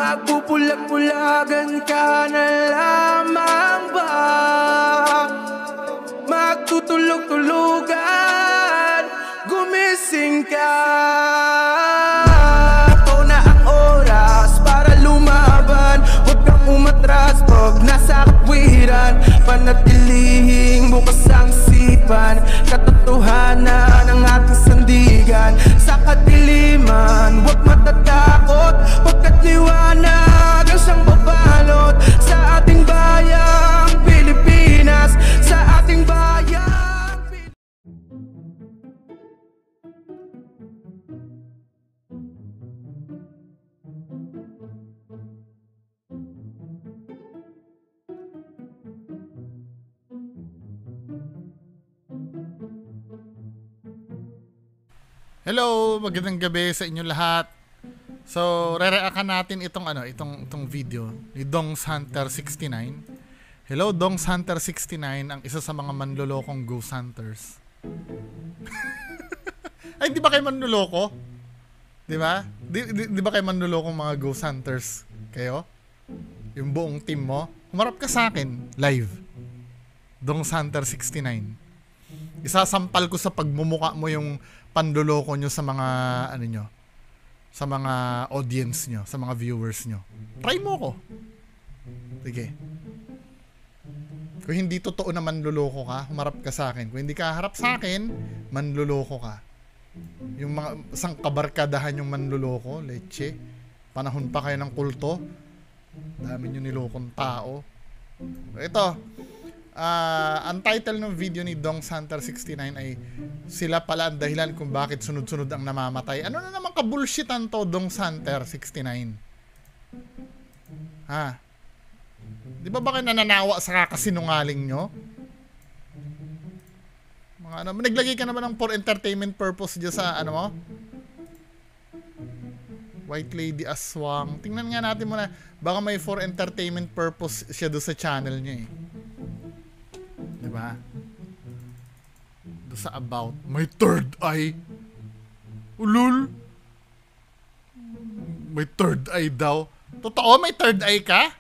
Magpupulag-pulagan ka na lamang ba? Magtutulog-tulugan, gumising ka. Ito na ang oras para lumaban. Huwag kang umatras pag nasa katwiran. Panatilihing bukas ang isipan. Katotohanan ang ating sandigan. Sa kadiliman, huwag matatakot, pagkat liwanag ang siyang babalot sa ating bayang Pilipinas, sa ating bayang Hello, magandang gabi sa inyo lahat. So, re-reactan natin itong video ni Dongs Hunter 69. Hello, Dongs Hunter 69, ang isa sa mga manlolokong ghost hunters. Ay, di ba kayo manloloko? Di ba? Di ba kayo manlolokong mga ghost hunters kayo? Yung buong team mo? Humarap ka sa akin, live. Dongs Hunter 69. Isasampal ko sa pagmumuka mo yung panloloko nyo sa mga sa mga audience nyo, sa mga viewers nyo. Try mo ko. Sige. Kung hindi totoo na manloloko ka, humarap ka sa akin. Kung hindi ka harap sa akin, manloloko ka. Yung mga isang kabarkadahan yung manloloko, leche. Panahon pa kayo ng kulto. Dami nyo nilokong tao. Ito. Ang title ng video ni Dongs Hunter 69 ay sila pala ang dahilan kung bakit sunod-sunod ang namamatay. Ano na naman ka-bullshitan to, Dongs Hunter 69? Ha? Di ba kayo nananawa sa kakasinungaling nyo? Naglagay ka naman ng for entertainment purpose dyan sa mo? White Lady Aswang. Tingnan nga natin muna. Baka may for entertainment purpose siya doon sa channel niya eh. Diba? Doon sa about. May third eye. Ulul. May third eye daw. Totoo, may third eye ka?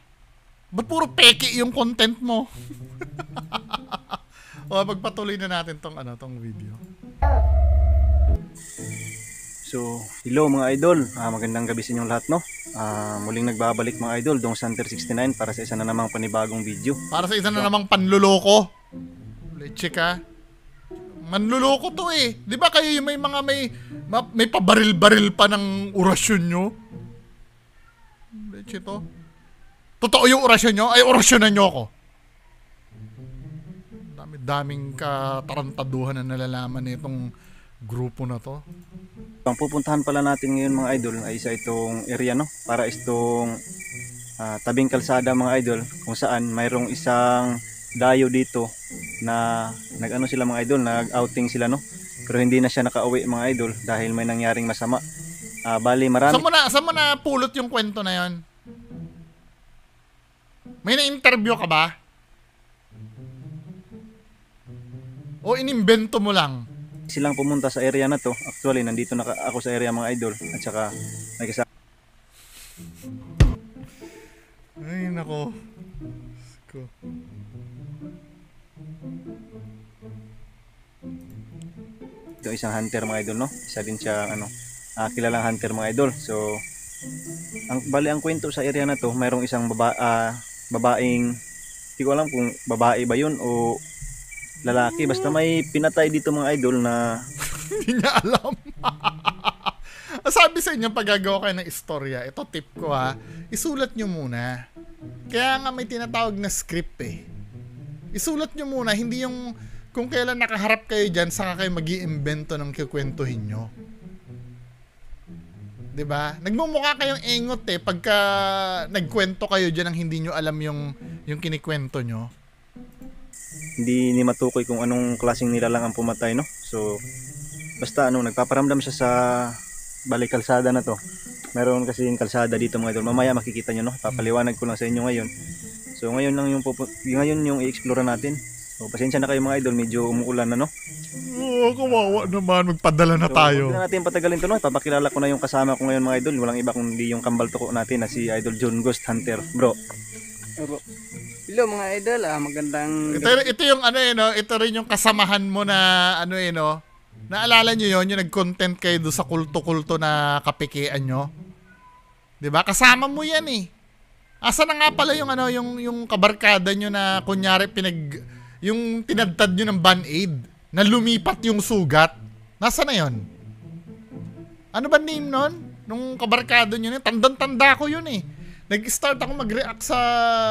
Ba't puro peke yung content mo? O, pagpatuloy na natin tong video. So, hello mga idol. Magandang gabi sa inyong lahat, no? Muling nagbabalik mga idol, Dongs Hunter 69 para sa isa na namang panibagong video. Para sa isa na namang panluloko. Leche ka. Manluloko to eh. Di ba kayo yung may pabaril-baril pa ng orasyon nyo? Leche to. Totoo yung orasyon nyo? Ay, orasyonan nyo ako. Daming katarantaduhan na nalalaman nitong grupo na to. Ang pupuntahan pala natin ngayon mga idol ay isa itong area, no? Para itong tabing kalsada mga idol, kung saan mayroong isang dayo dito na sila mga idol, nag-outing sila, no? Pero hindi na siya nakauwi mga idol dahil may nangyaring masama. Bali marami. Saan mo na pulot yung kwento na yon? May na-interview ka ba? O inimbento mo lang? Silang pumunta sa area na to. Actually, nandito na ako sa area mga idol. At saka may kasama. Ay, nako. Ito isang hunter mga idol, no? Isa din siya kilalang hunter mga idol. So, ang kwento sa area na to, mayroong isang babaeng, hindi ko alam kung babae ba yun o lalaki, basta may pinatay dito mga idol na hindi niya alam. Sabi sa inyo, pag gagawa kayo ng istorya, ito tip ko ha, isulat nyo muna. Kaya nga may tinatawag na script eh. Isulat nyo muna, hindi yung kung kailan nakaharap kayo dyan, saka kayo mag-iimbento ng kikwentuhin nyo. Diba? Nagmumukha kayong engot eh, pagka nagkwento kayo dyan ang hindi nyo alam yung kinikwento nyo. Hindi ni matukoy kung anong klaseng nilalang ang pumatay, no? So, basta nagpaparamdam siya sa balik kalsada na to. Meron kasi yung kalsada dito mga idol. Mamaya makikita nyo, no? Papaliwanag ko lang sa inyo ngayon. So, ngayon yung i-explore natin. So, pasensya na kayo mga idol, medyo umuulan na, no? Oo, kawawa naman. Magpadala na So, tayo. huwag na natin patagalin to, no? Papakilala ko na yung kasama ko ngayon mga idol. Walang iba kundi yung kambal tuko natin na si Idol John Ghost Hunter. Bro. Opo. Hello mga idol, magandang Ito yung ano eh, no? Ito rin yung kasamahan mo na ano eh, no? Naalala nyo yun, yung nag-content kayo doon sa kulto-kulto na kapikian nyo? 'Di ba? Kasama mo yan eh. Asa na nga pala yung ano, yung kabarkada nyo na kunyari yung tinadtad nyo ng Band-Aid na lumipat yung sugat. Nasa na yon? Ano ba name nun? Nung kabarkada nyo yun? Tandang-tanda ko yun eh. Nag-start ako mag-react sa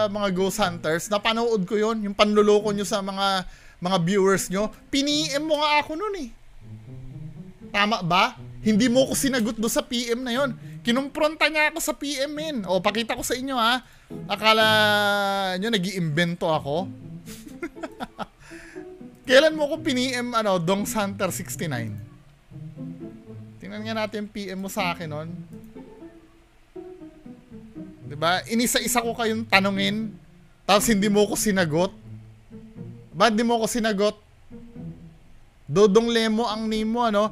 mga Ghost Hunters. Napanood ko yun. Yung panluloko nyo sa mga viewers nyo. Pini-M mo nga ako nun eh. Tama ba? Hindi mo ko sinagot do sa PM na yon. Kinumpronta niya ako sa PM min. O, pakita ko sa inyo ha. Akala nyo nag-iimbento ako? Kailan mo ko pini-M Dongs Hunter 69? Tingnan nga natin yung PM mo sa akin nun. Diba? Inisa-isa ko kayong tanungin, tapos hindi mo ko sinagot. Ba't di mo ko sinagot? Dodong Lemo ang name mo, ano?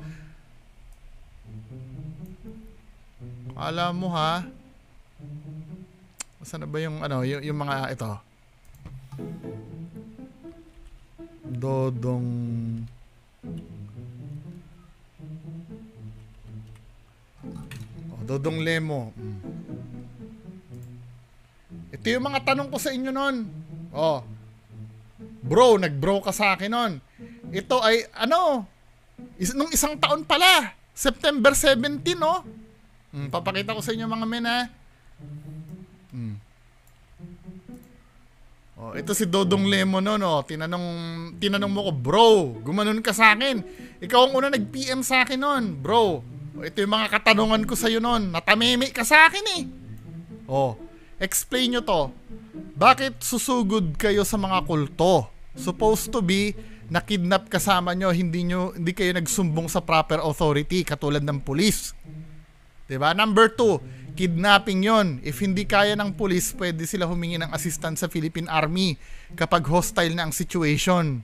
Alam mo ha? Saan na ba yung yung mga ito? Dodong Dodong Lemo. Ito yung mga tanong ko sa inyo nun. Oh. Bro, nag-bro ka sa akin nun. Ito ay, nung isang taon pala. September 17, no? Papakita ko sa inyo mga men, ha? Oh, ito si Dodong Lemon, no? Tinanong mo ko, bro, gumanon ka sa akin. Ikaw ang una nag-PM sa akin nun, bro. Oh, ito yung mga katanungan ko sa'yo nun. Natamimi ka sa akin, eh. Oh. Explain nyo to. Bakit susugod kayo sa mga kulto? Supposed to be nakidnap kasama nyo, hindi kayo nagsumbong sa proper authority katulad ng pulis. 'Di ba? Number 2, kidnapping yon. If hindi kaya ng pulis, pwede sila humingi ng assistance sa Philippine Army kapag hostile na ang situation.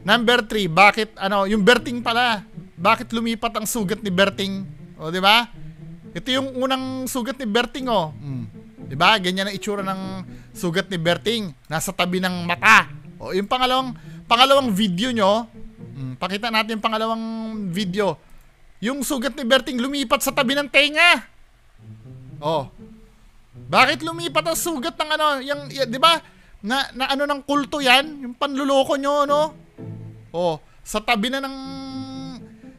Number 3, bakit yung Berting pala? Bakit lumipat ang sugat ni Berting? O, 'di ba? Ito yung unang sugat ni Berting, oh. Diba? Ganyan ang itsura ng sugat ni Berting. Nasa tabi ng mata. O, yung pangalawang video nyo, pakita natin yung pangalawang video. Yung sugat ni Berting lumipat sa tabi ng tenga. O. Bakit lumipat ang sugat ng diba? Na ng kulto yan? Yung panluloko nyo, no? O, sa tabi na ng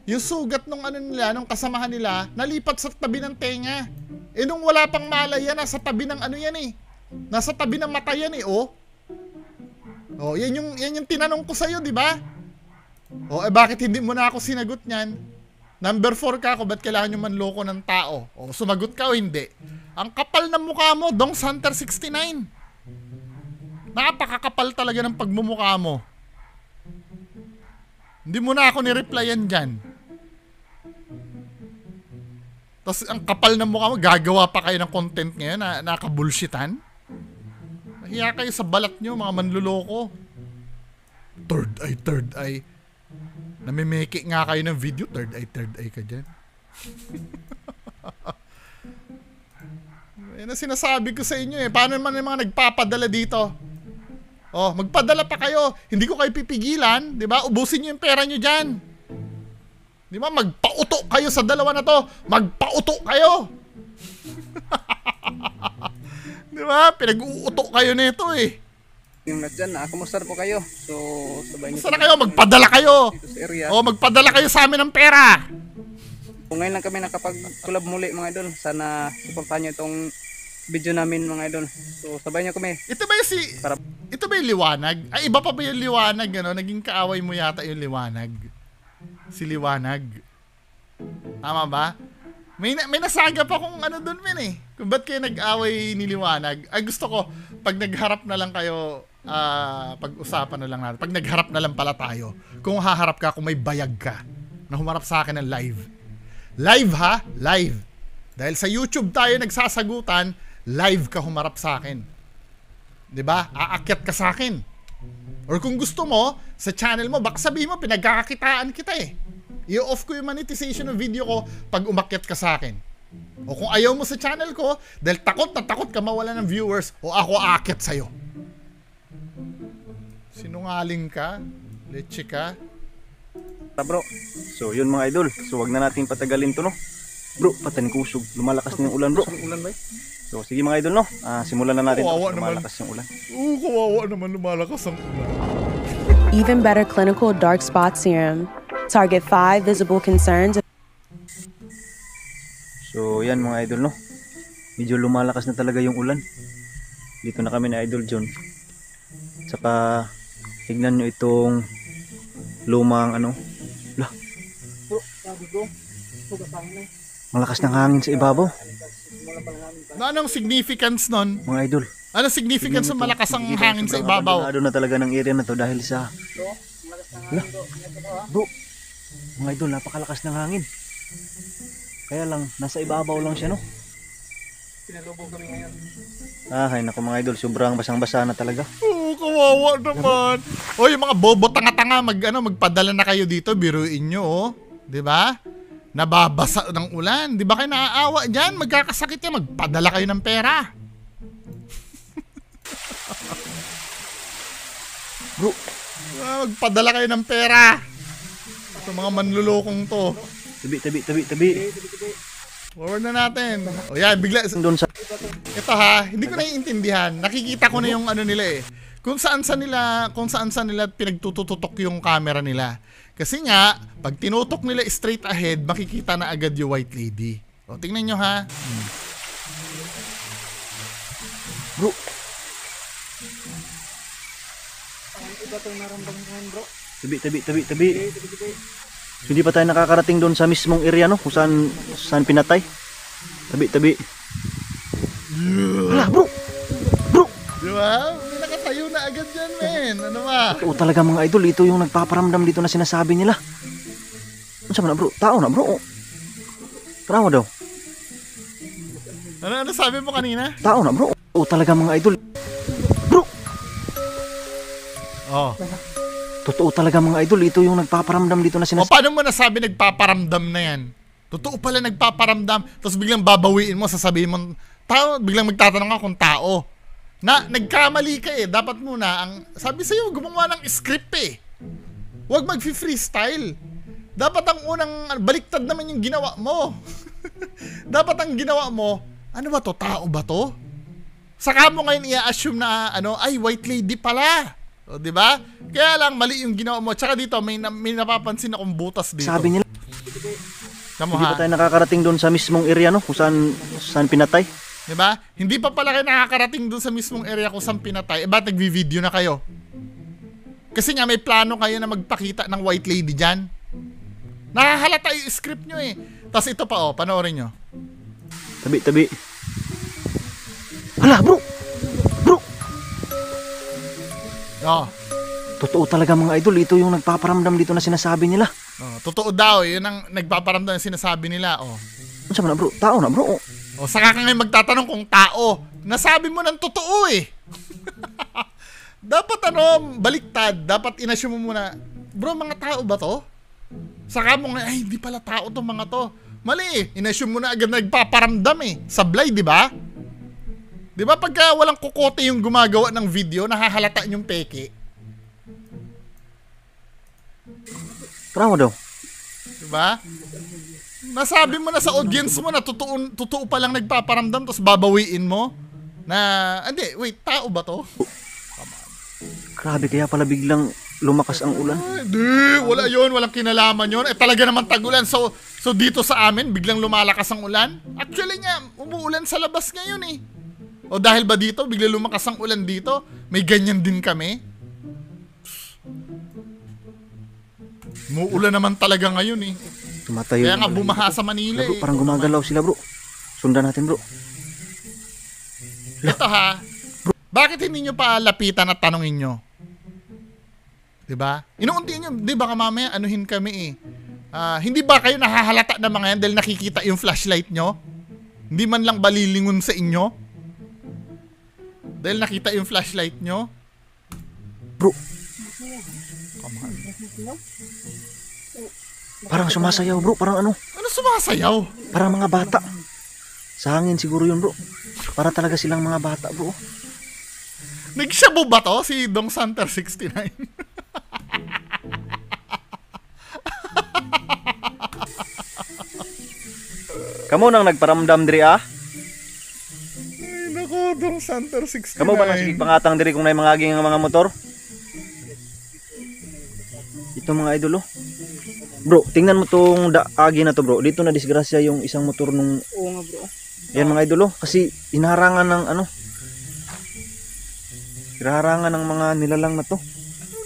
yung sugat nung nung kasamahan nila, nalipat sa tabi ng tenga. Eh nung wala pang malay yan, nasa tabi ng yan eh. Nasa tabi ng mata yan eh, oh. Oh, yan yung tinanong ko sa'yo, di ba? Oh, bakit hindi mo na ako sinagot niyan? Number 4 ka ako, ba't kailangan yung manloko ng tao? Oh, sumagot ka o hindi? Ang kapal ng mukha mo, Dongs Hunter 69. Napakakapal talaga ng pagmumukha mo. Hindi mo na ako ni-replyan dyan. Tapos ang kapal ng mukha mo, gagawa pa kayo ng content ngayon na nakabulshitan? Mahiya kayo sa balat nyo, mga manluloko. Third eye. Namimeke nga kayo ng video, third eye ka dyan. Yan ang sinasabi ko sa inyo eh. Paano naman yung mga nagpapadala dito? Oh, magpadala pa kayo. Hindi ko kayo pipigilan, di ba? Ubusin nyo yung pera nyo dyan. Di ba? Magpauto kayo sa dalawa na to. Magpauto kayo. Di ba? Pinag-uuto kayo nito eh. yung dyan, kumusta po kayo? So, sabay niyo. Sana kayo, magpadala kayo. Dito sa area. O, magpadala kayo sa amin ng pera. So, ngayon lang kami nakapag-collab muli mga idol. Sana suportahan niyo itong video namin mga idol. So, sabay niyo kami. Ito ba yung liwanag? Ay, iba pa ba yung liwanag? Naging kaaway mo yata yung liwanag. Si Liwanag. Tama ba? May nasagap akong doon eh. Kung ba't kayo nag-away ni Liwanag. Ay, gusto ko, pag nagharap na lang kayo, pag-usapan na lang natin. Pag nagharap na lang pala tayo. Kung haharap ka, kung may bayag ka, na humarap sa akin ng live. Live ha? Live. Dahil sa YouTube tayo nagsasagutan, live ka humarap sa akin. 'Di ba? Aakyat ka sa akin. Or kung gusto mo, sa channel mo, baka sabihin mo, pinagkakakitaan kita eh. I-off ko yung monetization ng video ko pag umakyat ka sa akin. O kung ayaw mo sa channel ko, dahil takot na takot ka mawala ng viewers, o ako aakyat sa'yo. Sinungaling ka? Leche ka? Bro. So yun mga idol. So wag na natin patagalin to, no? Bro, patan kusog. Lumalakas na yung ulan, bro. Ulan ba? So sige mga idol, no? Simulan na natin. Kawawa Lumalakas yung ulan. Kawawa naman lumalakas ang ulan. Even Better Clinical Dark Spot Serum. Target 5 visible concerns. So yan mga idol, no? Medyo lumalakas na talaga yung ulan. Dito na kami na Idol John. Saka tignan nyo itong lumang ano. Lah, Bro, sabi ko, sugasangin na. malakas ng hangin sa ibabaw. Anong significance nun? Mga idol. Anong significance ng malakas ang hangin sa ibabaw? Abandonado na talaga ng area na to dahil sa... Lah, bro, mga idol, napakalakas ng hangin. Kaya lang, nasa ibabaw lang siya, no? Pinalubog kami ngayon. Ay naku mga idol, sobrang basang-basa na talaga. Kawawa naman. O yung mga bobo tanga-tanga, magpadala na kayo dito, biruin nyo, oh. 'Di ba? Nababasa ng ulan. 'Di ba kayo naaawa diyan? Magkakasakit yan, magpadala kayo ng pera. Bro, Magpadala kayo ng pera. Ito mga manlulokong to. tabi. Forward na natin. O yan, bigla. Doon sa... Ito ha, hindi ko naiintindihan. Nakikita ko na yung ano nila eh. Kung saan sa nila pinagtututok yung camera nila. Kasi nga, pag tinutok nila straight ahead, makikita na agad yung white lady. O, tingnan nyo ha. Bro, Iba itong naramdaman ngayon, bro. tabi. Hindi pa tayo nakakarating doon sa mismong area, no? Kung saan pinatay. Tabi. Hala, bro! Di ba? May nakatayo na agad yan, men. Ano ba? Oo talaga mga idol, ito yung nagpaparamdam dito na sinasabi nila. Ano sabi na, bro? Tao na, bro. Tao daw. Ano sabi mo kanina? Tao na, bro. Oo talaga mga idol. Bro! Oh. Totoo talaga mga idol, ito yung nagpaparamdam dito na O sinasabi. paano mo nasabi nagpaparamdam na yan? Totoo pala nagpaparamdam, tapos biglang babawiin mo, sasabihin mo, tao, biglang magtatanong ka kung tao. Na, nagkamali ka eh. Dapat muna, sabi sa'yo, gumawa ng script eh. Huwag mag-freestyle. Dapat ang unang, baliktad naman yung ginawa mo. Dapat ang ginawa mo, ano ba to? Tao ba to? Saka mo ngayon i-assume na, ay, white lady pala. O, di ba? Kaya lang, mali yung ginawa mo. Tsaka dito, may napapansin akong butas dito. Sabi nila, Kamu hindi ha? pa tayo nakakarating doon sa mismong area, no? Kung saan pinatay. Diba? Hindi pa pala kayo nakakarating dun sa mismong area kung saan pinatay. Ba't nagvi-video na kayo? Kasi nga may plano kayo na magpakita ng white lady dyan. Nakahalata yung script nyo eh. Tapos ito pa panoorin nyo. Tabi. Hala, bro! Oh. Totoo talaga mga idol, ito yung nagpaparamdam dito na sinasabi nila. Totoo daw, yun ang nagpaparamdam yung sinasabi nila. Ano sabi na, bro? Tao na, bro. Saka ka ngayon magtatanong kung tao. Nasabi mo ng totoo eh. Dapat baliktad. Dapat inassume mo muna, bro, mga tao ba to? Saka mo nga, ay, hindi pala tao to mga to. Mali eh. Inassume mo na agad nagpaparamdam eh. Sablay, di ba? Di ba pagka walang kukote yung gumagawa ng video, nahahalata yung peke? Tao daw. Di ba? Nasabi mo na sa audience mo na totoo pa lang nagpaparamdam, tapos babawiin mo na, hindi, wait, tao ba to? Grabe, kaya pala biglang lumakas ang ulan. Hindi, wala yun, walang kinalaman yun. Talaga naman tag-ulan. So dito sa amin, biglang lumalakas ang ulan. Actually nga, umuulan sa labas ngayon eh. O dahil ba dito, biglang lumakas ang ulan dito? May ganyan din kami. Umuulan naman talaga ngayon eh. Tumatayo. Kaya nga bumaha sa Manila Bro, eh. parang gumagalaw sila, bro. Sundan natin, bro. Ito ha, bakit hindi nyo pa lapitan at tanongin nyo? Diba? Inuunti nyo, di ba mamaya anuhin kami eh. Hindi ba kayo nahahalata na mga yan dahil nakikita yung flashlight nyo? Hindi man lang balilingon sa inyo? Dahil nakita yung flashlight nyo? Bro, Come on. Parang sumasayaw bro, parang ano, Ano sumasayaw? parang mga bata. Sa hangin siguro yun bro. Para talaga silang mga bata bro. Nagshabu ba to si Dong Santer 69? Kamo nang nagparamdam diri ah. Ay, naku, Dong Santer 69. Kamo ba nang sige pangatang diri kung may mga aging mga motor? Ito mga idol oh. Bro, tingnan mo tong agi na to bro. Dito na disgrasya yung isang motor nung Oo nga bro. yan mga idol oh. Kasi inaharangan ng ano. Inaharangan ng mga nilalang na to.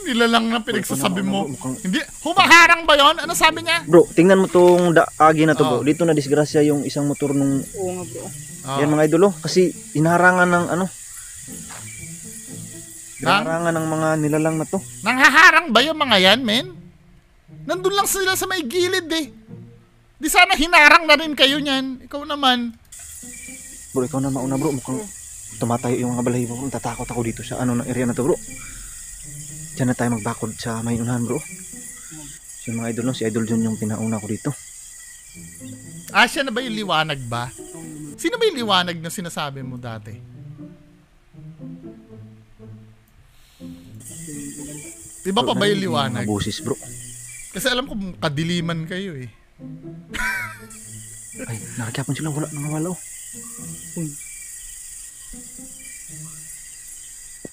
Nilalang na pinagsasabi mo. Mukhang- Hindi, humaharang ba yon? Ano sabi niya? Bro, tingnan mo tong agi na to Oh. bro. Dito na disgrasya yung isang motor nung Oo nga bro. yan mga idol oh. Kasi inaharangan ng ano. Inaharangan ng mga nilalang na to. Nanghaharang ba yung mga yan, men? Nandun lang sila sa may gilid eh. Di sana hinarang na rin kayo niyan. Ikaw naman. Bro, ikaw na mauna bro. Mukhang tumatayo yung mga balahibo bro. Tatakot ako dito sa ano ng area na to bro. Diyan na tayo magbakod sa may unahan bro. So mga idol no, si Idol Jun yung pinauna ko dito. Siya na ba yung liwanag ba? Sino ba yung liwanag na sinasabi mo dati? Iba pa ba yung liwanag? Mga busis bro. Kasi alam ko kadiliman kayo eh. Ay, nakakyapon sila. Wala nang nawala oh.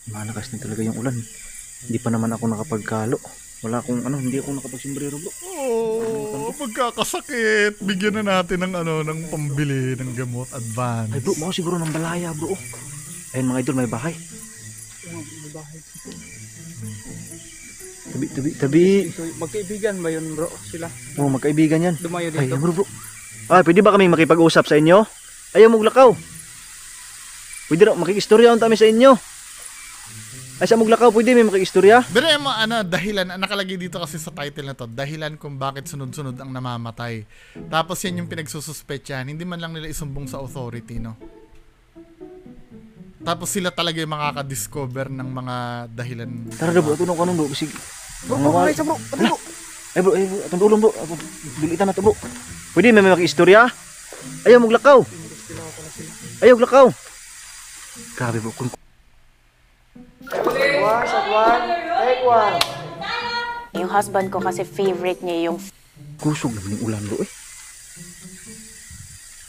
Malakas na talaga yung ulan. Hindi pa naman ako nakapagkalo. Wala akong ano, hindi ako nakapagsimbrero bro. Oh, pagkakasakit. Bigyan na natin ng ano, ng pambili ng gamot advance. Ay bro, mao siguro ng balaya bro. Ayun mga idol, may bahay. Tabi. So, magkaibigan ba yun bro sila? Oh, magkaibigan yan. Dumayo Ay, dito. bro. Ay, pwede ba kaming makipag-usap sa inyo? Ayaw muglakaw. Pwede raw makikistorya kami sa inyo. Ay, sa muglakaw, pwede may makikistorya? Pero yung mga ano, dahilan, nakalagay dito kasi sa title na to, dahilan kung bakit sunod-sunod ang namamatay. Tapos yan yung pinagsususpetyahan, hindi man lang nila isumbong sa authority, no? Tapos sila talaga yung makaka-discover ng mga dahilan. Tara na bro, tunong ka nun bro. Sige. Bro, bro, bro, bro. Ay bro, atong tulong bro. Bilitan na to bro. Pwede may makikistorya? Ayaw muglakaw. Ayaw muglakaw. Grabe bro. Yung husband ko kasi favorite niya yung Kusog naman yung ulan bro eh.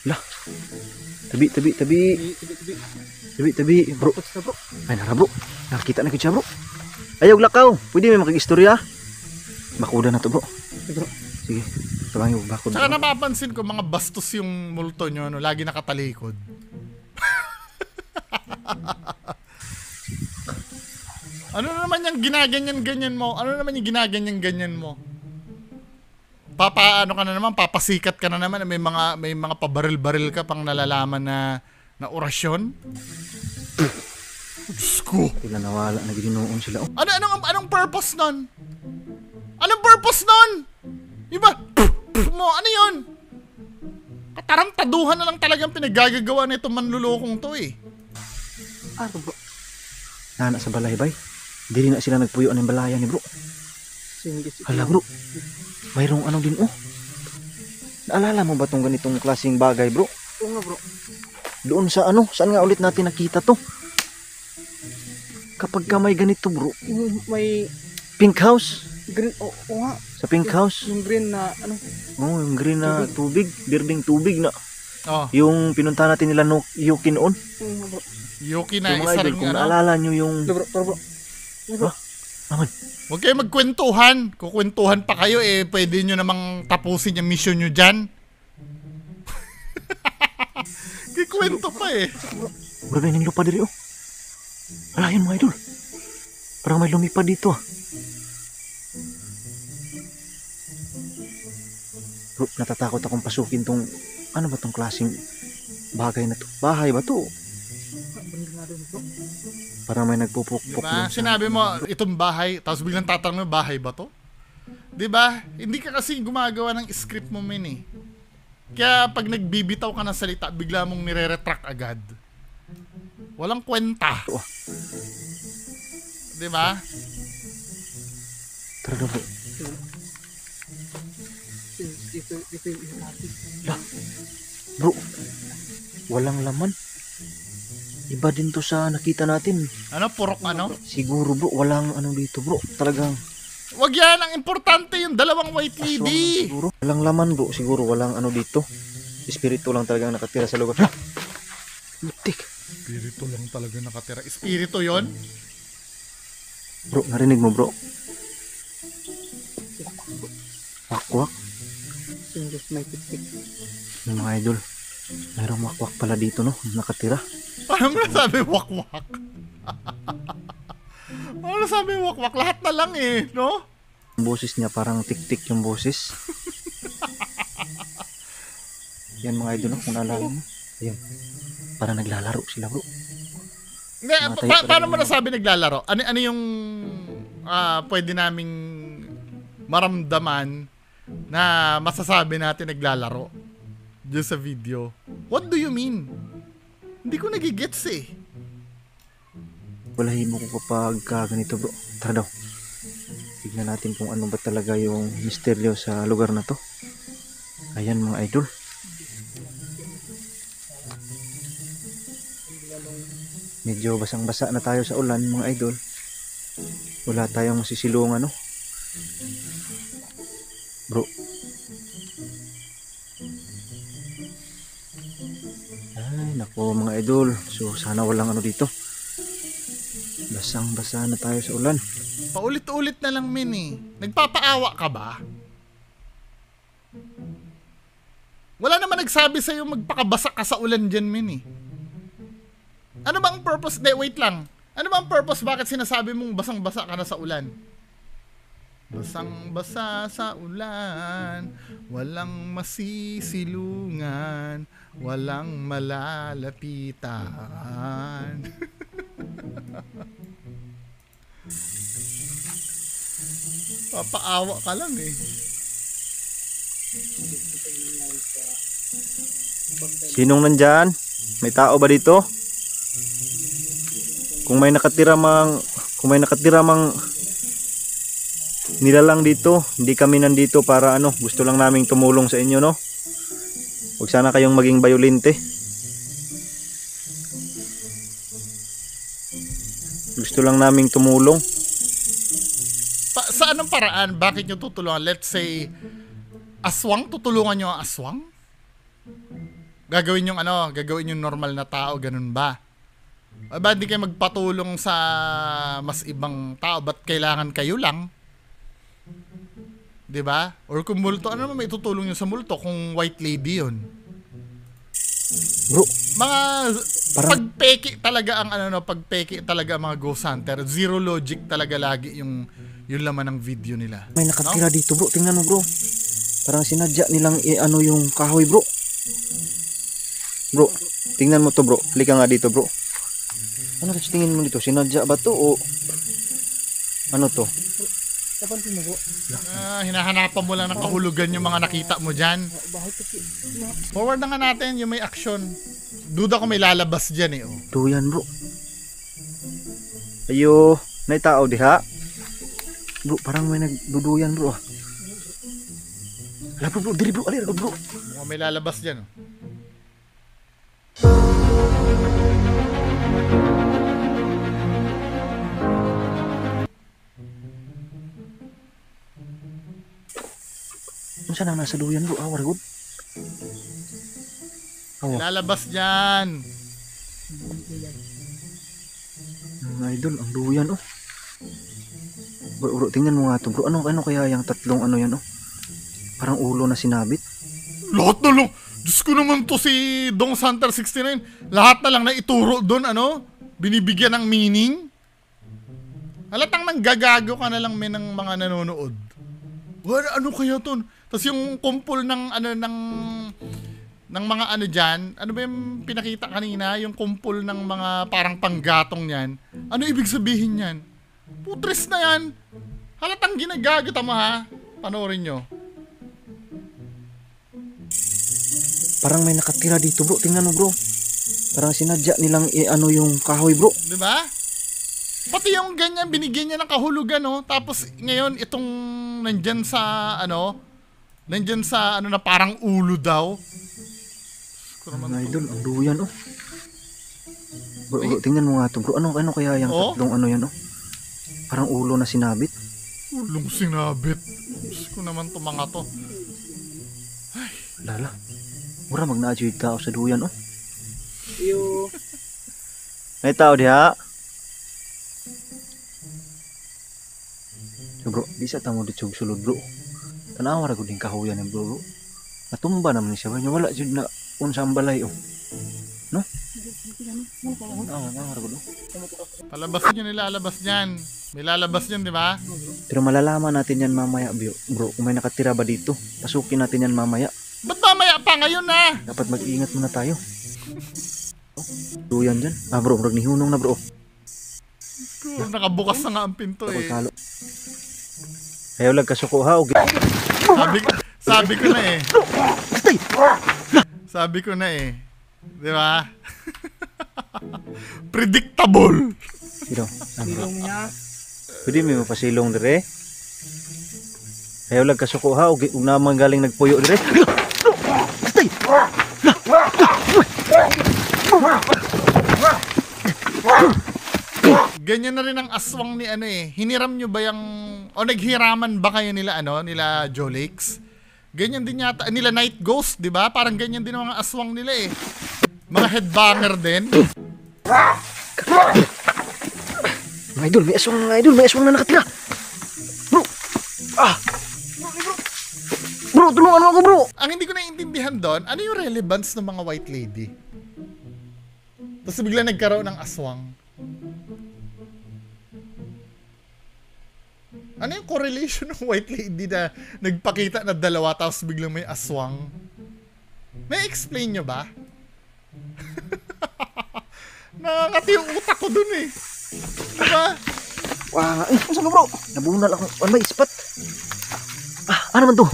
Lah. Tabi bro. Ay nara bro. Nakita na kita bro. Ayaw lakaw. Pwede may makikistorya. Bakuda na to bro. Sige. Tabang yung bakod. Saka napapansin ko mga bastos yung multo nyo, no? Lagi nakatalikod. Ano naman yung ginaganyan-ganyan mo? Ano naman yung ginaganyan-ganyan mo? Ano ka na naman, papasikat ka na naman, may mga pabaril-baril ka pang nalalaman na orasyon. Diyos ko. Sila nawala, nagdinuon sila. Oh. Anong purpose nun? Anong purpose nun? Iba, mo, ano yun? Katarantaduhan na lang talagang pinagagagawa na itong manlulokong to eh. Ano bro? Nana sa balay bay. Hindi na sila nagpuyo ng balayan ni bro. Hala bro. Mayroong ano din oh. Naalala mo ba tong ganitong klaseng bagay bro? Oo nga bro. Doon sa ano, saan nga ulit natin nakita to? Kapag ka may ganito bro, Yung may pink house. green, oo nga. Sa pink house. Yung green na, ano, Oh, yung green na tubig, birding tubig na. Oh, Yung pinunta natin nila no, Yuki noon. oo nga bro. Yuki na, Yung mga isa idol, ring kung ano. naalala nyo yung... Bro. Naman, Huwag kayo magkwentuhan. Kukwentuhan pa kayo eh, pwede nyo namang tapusin yung mission nyo dyan. Kikwento pa eh. bro, may lupa diri oh. Wala yun mga idol. Parang may lumipad dito ah. Bro, natatakot akong pasukin tong ano ba tong klaseng bagay na to? Bahay ba to? Parang may nagpupukpok Diba? dun sa- Sinabi mo, itong bahay, tapos biglang tatanong mo, bahay ba to? Diba? Hindi ka kasi gumagawa ng script mo, men eh. Kaya pag nagbibitaw ka ng salita, bigla mong nire-retract agad. Walang kwenta. Oh. Diba? Tara daw bro. Ito yung natin. Bro, walang laman. Iba din to sa nakita natin. Ano, purok ano? Siguro bro, walang ano dito bro. Talagang Wag yan, ang importante yung dalawang white aswang lady. siguro. Walang laman bro, siguro walang ano dito. Espiritu lang talagang nakatira sa lugar. Putik. Espiritu lang talaga nakatira. Espiritu yon? Bro, narinig mo bro? Wakwak. Just may titik. Yung mga idol. Mayroong wakwak pala dito no, nakatira. Paano mo nasabi wakwak? Paano nasabi wakwak? Lahat na lang eh, no? Yung boses niya parang tik-tik yung boses. Yan mga idol no, kung naalala mo. Ayun. Parang naglalaro sila bro. Hindi, Matay pa paano rin mo yun. nasabi naglalaro? Ano yung pwede naming maramdaman na masasabi natin naglalaro dyan sa video? What do you mean? Hindi ko nagigets eh. Walahin mo ko kapag ganito bro. Tara daw. Tignan natin kung ano ba talaga yung misteryo sa lugar na to. Ayan mga idol. Medyo basang-basa na tayo sa ulan mga idol. Wala tayong masisilungan no. Bro. Ay nako mga idol. So sana walang ano dito. Basang-basa na tayo sa ulan. Paulit-ulit na lang, Min eh. Nagpapaawa ka ba? Wala naman nagsabi sa'yo magpakabasa ka sa ulan dyan, Min eh. Ano bang purpose? Wait lang. Ano bang purpose? Bakit sinasabi mong basang-basa ka na sa ulan? Basang-basa sa ulan, walang masisilungan, walang malalapitan. Papaawa ka lang eh. Sinong nandyan? May tao ba dito? Kung may nakatira mang nilalang dito, hindi kami nandito para ano, gusto lang naming tumulong sa inyo, no? Huwag sana kayong maging bayolente. Gusto lang naming tumulong. Sa anong paraan? Bakit nyo tutulungan? Let's say, aswang? Tutulungan nyo ang aswang? Gagawin yung ano? Gagawin yung normal na tao? Ganun ba? Ba hindi kayo magpatulong sa mas ibang tao? Ba't kailangan kayo lang? 'Di ba? Or kung multo, ano naman may tutulong nyo sa multo kung white lady yun? Bro, Mga Parang- pagpeki talaga ang ano no, pagpeki talaga ang mga ghost hunter. Zero logic talaga lagi yung laman ng video nila. may nakatira dito, bro. Tingnan mo, bro. Parang sinadya nilang ano yung kahoy, bro. Bro, tingnan mo to, bro. Halika nga dito, bro. Ano kasi tingin mo dito? Sinadya ba to o ano to? Hinahanapan mo lang ng kahulugan yung mga nakita mo dyan. Forward na nga natin yung may action. Duda ko may lalabas dyan eh. Oh. Duyan, bro. Ayo, may tao diha. Bro, parang may nagduduyan, bro. Ala, bro, diri, bro. Alira, bro. Mukhang may lalabas dyan. Oh. Ano saan ang nasa duyan, bro? Awar, good. May lalabas dyan. Mga idol, ang duyan, oh. Bro, tingnan mo nga to, bro. Ano kaya yung tatlong ano yan, oh? Parang ulo na sinabit. Lahat na lang. Diyos ko naman to si Dong Santer 69. Lahat na lang na ituro doon, ano? Binibigyan ng meaning. Halatang nanggagago ka na lang ng mga nanonood. Ano kaya to? Tapos yung kumpul ng ano ng mga ano diyan, ano ba yung pinakita kanina, yung kumpul ng mga parang panggatong niyan. Ano ibig sabihin niyan? Putres na yan. Halatang ginagago tama ha. Panoorin nyo. Parang may nakatira dito, bro. Tingnan mo, bro. Parang sinadya nilang ano yung kahoy, bro. Di ba? Pati yung ganyan, binigyan niya ng kahulugan, no? Tapos ngayon, itong nandyan sa, na parang ulo daw. Mga idol, ang duyan, oh. Bro, tingnan mo nga to, bro. Ano kaya yung tatlong ano yan, oh? Parang ulo na sinabit. Ulong sinabit. Diyos ko naman to mga to. Lala. Mura mag-na-adjust tao sa duyan, oh. Iyo. May tao diha. So, bro, di sa tamo dito sulod, bro. Tanawa ra gud ning kahuyan ni bro. Natumba naman siya, ba? Wala jud na unsa ang balay, oh. No? Ra gud. Palabas nyo nilalabas niyan. May lalabas niyan, di ba? Pero malalaman natin yan mamaya, bro. Kung may nakatira ba dito, pasukin natin yan mamaya. Ba't mamaya pa ngayon na? Dapat mag-iingat muna tayo. Duyan dyan. Bro, nihunong na, bro. Nakabukas na nga ang pinto eh. Kalo. Ayaw lang kasuko ha. Sabi ko na eh. Sabi ko na eh. Di ba? Predictable. Sino? Silong niya. Pwede may mapasilong dire. Ayaw lang kasuko ha. Ug naman galing nagpuyo dire. Ganyan na rin ang aswang ni ano eh. Hiniram nyo ba yung... O naghiraman ba kayo nila nila Jolix? Ganyan din yata. Nila Night Ghost, di ba? Parang ganyan din ang mga aswang nila eh. Mga headbanger din. Mga idol, may aswang na nakatira. Bro! Bro, tulungan mo ako, bro! Ang hindi ko naiintindihan doon, ano yung relevance ng mga white lady? Tapos bigla nagkaroon ng aswang. Ano yung correlation ng white lady na nagpakita na dalawa tapos biglang may aswang? May explain nyo ba? Nakangati yung utak ko dun eh. Diba? Wah, saan ka, bro? Nabunal ako. Ano ba, ispat? Ano man to?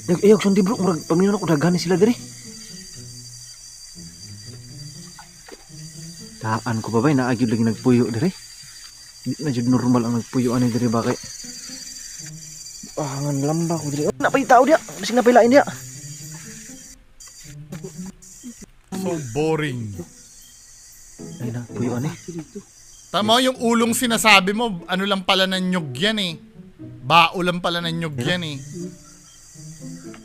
Nag-iyog sundi, bro. Paminun ako, dagani sila diri. Taan ko ba ba? Naagyo lagi nagpuyo diri. Hindi na jud normal ang nagpuyo ani diri ba kay. Ngan lamba ko diri. Napay tao dia. Bising napilain dia. So boring. Ay na, puyo ani. Tama yung ulong sinasabi mo, ano lang pala ng nyug yan eh. Bao lang pala ng nyug yan eh.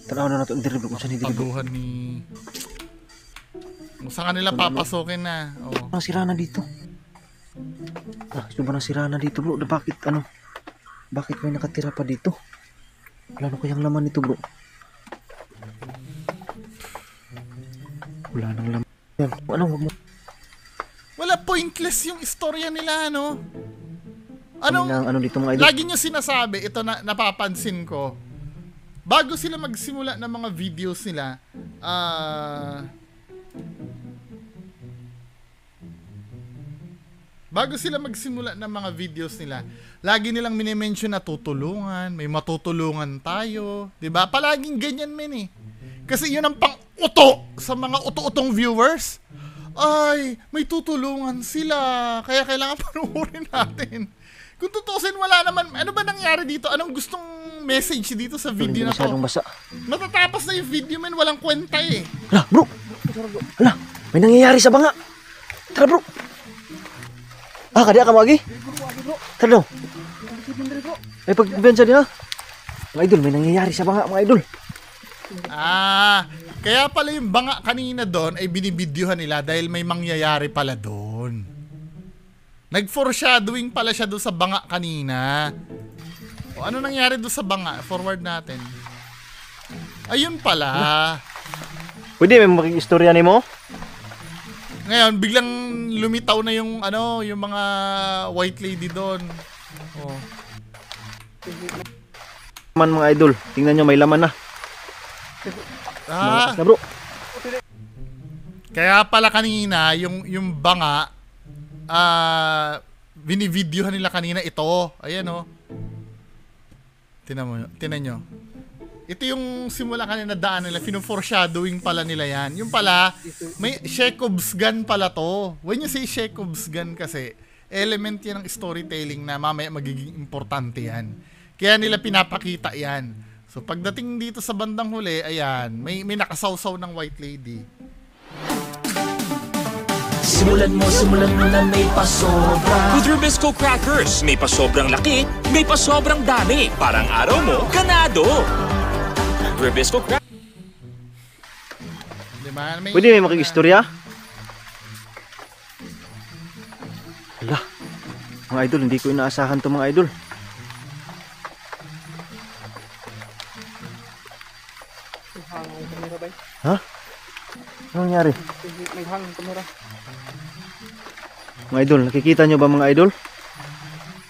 Tanaw na nato diri kung saan diri. Paguhan ni... Kung saan kanila papasokin na. Oh. Ang sirana dito. Ito ba nang sirana dito, bro? Bakit may nakatira pa dito? Wala na kayang laman nito, bro. Wala nang laman. Yan. Wala, pointless yung istorya nila, ano? Ano dito mga idol? Lagi nyo sinasabi, ito na napapansin ko. Bago sila magsimula ng mga videos nila, lagi nilang minimension na tutulungan, may matutulungan tayo, 'di ba? Palaging ganyan men eh. Kasi 'yun ang pang-uto sa mga uto-utong viewers. Ay, may tutulungan sila, kaya kailangan panuorin natin. Kung tutusin, wala naman, ano ba nangyari dito? Anong gustong message dito sa video na to? Basa. Matatapos na yung video men, walang kwenta eh. Hala, bro! Hala, may nangyayari sa banga. Tara, bro! Kadiya ka magi? Tara daw. Ay, pagbibiyan siya niya. Mga idol, may nangyayari sa banga, mga idol. Kaya pala yung banga kanina doon ay binibidyohan nila dahil may mangyayari pala doon. Nag-foreshadowing pala siya doon sa banga kanina. O ano nangyari doon sa banga? Forward natin. Ayun pala. Pwede may makikistorya ni mo? Ngayon, biglang lumitaw na yung yung mga white lady doon. Oh. Man mga idol, tingnan nyo may laman na. Na bro. Kaya pala kanina yung banga binivideohan nila kanina ito. Ayan oh. Tinan nyo. Ito yung simula kanina daan nila, foreshadowing pala nila yan. Yung pala, may Chekhov's gun pala to. When you say Chekhov's gun kasi, element yan ng storytelling na mamaya magiging importante yan. Kaya nila pinapakita yan. So pagdating dito sa bandang huli, ayan, may nakasawsaw ng white lady. Simulan mo na may pasobra. With Rubisco Crackers, may pasobrang laki, may pasobrang dami. Parang araw mo, ganado. Rubisco Crackers. Diba? Pwede may makikistorya? Ala, mga idol, hindi ko inaasahan to mga idol. Naghang kamera ba? Ha? Anong nangyari? Naghang kamera. Mga idol, nakikita nyo ba mga idol?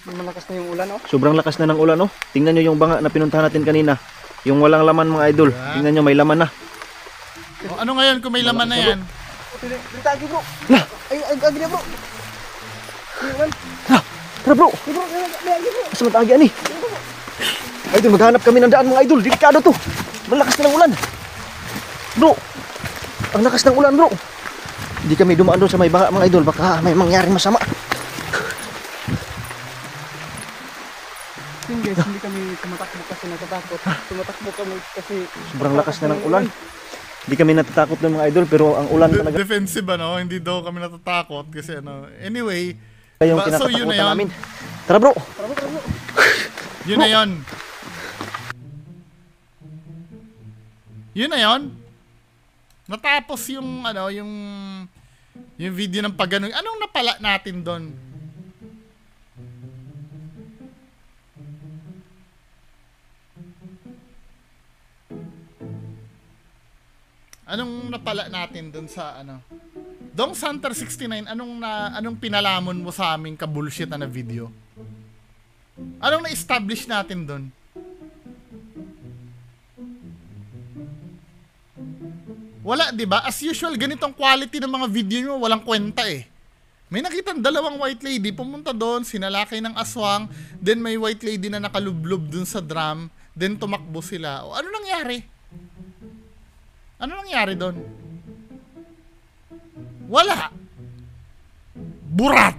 May malakas na yung ulan, oh. Sobrang lakas na ng ulan, oh. Tingnan nyo yung banga na pinuntahan natin kanina. Yung walang laman mga idol. Tingnan nyo, may laman na. O, ano ngayon kung may laman na yan? Tagi bro. Lah! Ay, agi na bro. Tara bro! Mas matagi ani. Idol, maghanap kami ng daan mga idol. Delikado to. Malakas na ng ulan. Bro! Ang lakas ng ulan bro. Hindi kami dumaan doon sa may banga mga idol. Baka may mangyaring masama. Hindi guys, hindi kami tumatakbo kasi natatakot. Tumatakbo kami kasi Sobrang lakas na ng ulan. Hindi kami natatakot ng mga idol pero ang ulan talaga Defensive ano, hindi daw kami natatakot kasi ano. Anyway, yung so yun na kinakatakutan yun. namin. Tara bro! Yun na yun. Yun na yun. Natapos yung ano, yung video ng pagano. Anong napala natin doon? Anong napala natin doon sa ano? Dong Santer 69, anong pinalamon mo sa aming kabullshit na video? Anong na-establish natin doon? Wala, 'di ba? As usual, ganitong quality ng mga video nyo, walang kwenta eh. May nakitang dalawang white lady pumunta doon, sinalakay ng aswang, then may white lady na nakalublob doon sa drum, then tumakbo sila. O ano nangyari? Ano nangyari doon? Wala. Burat.